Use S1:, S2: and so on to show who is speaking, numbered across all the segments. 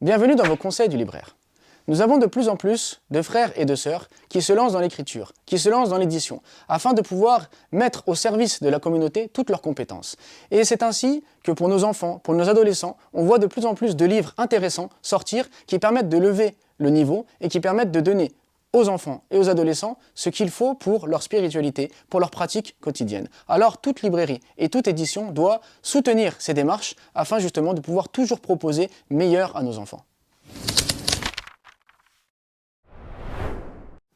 S1: Bienvenue dans vos conseils du libraire. Nous avons de plus en plus de frères et de sœurs qui se lancent dans l'écriture, qui se lancent dans l'édition, afin de pouvoir mettre au service de la communauté toutes leurs compétences. Et c'est ainsi que pour nos enfants, pour nos adolescents, on voit de plus en plus de livres intéressants sortir qui permettent de lever le niveau et qui permettent de donner aux enfants et aux adolescents ce qu'il faut pour leur spiritualité, pour leur pratique quotidienne. Alors toute librairie et toute édition doit soutenir ces démarches afin justement de pouvoir toujours proposer meilleur à nos enfants.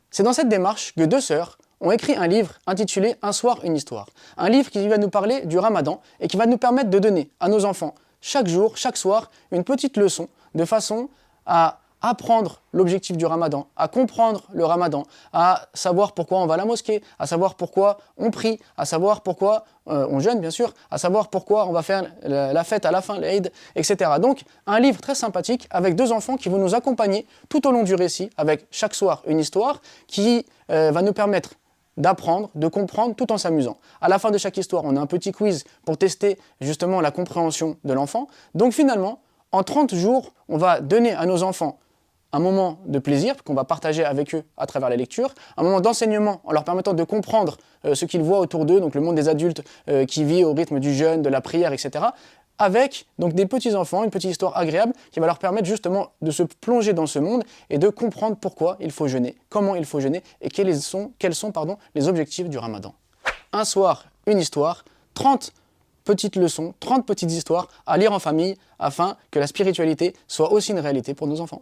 S1: C'est dans cette démarche que deux sœurs ont écrit un livre intitulé « Un soir, une histoire ». Un livre qui va nous parler du Ramadan et qui va nous permettre de donner à nos enfants chaque jour, chaque soir, une petite leçon de façon à apprendre l'objectif du Ramadan, à comprendre le Ramadan, à savoir pourquoi on va à la mosquée, à savoir pourquoi on prie, à savoir pourquoi on jeûne bien sûr, à savoir pourquoi on va faire la fête à la fin, l'Aïd, etc. Donc un livre très sympathique avec deux enfants qui vont nous accompagner tout au long du récit, avec chaque soir une histoire qui va nous permettre d'apprendre, de comprendre tout en s'amusant. À la fin de chaque histoire, on a un petit quiz pour tester justement la compréhension de l'enfant. Donc finalement, en 30 jours, on va donner à nos enfants un moment de plaisir qu'on va partager avec eux à travers la lecture, un moment d'enseignement en leur permettant de comprendre ce qu'ils voient autour d'eux, donc le monde des adultes qui vit au rythme du jeûne, de la prière, etc., avec donc des petits-enfants, une petite histoire agréable qui va leur permettre justement de se plonger dans ce monde et de comprendre pourquoi il faut jeûner, comment il faut jeûner et quels sont les objectifs du Ramadan. Un soir, une histoire, 30 petites leçons, 30 petites histoires à lire en famille afin que la spiritualité soit aussi une réalité pour nos enfants.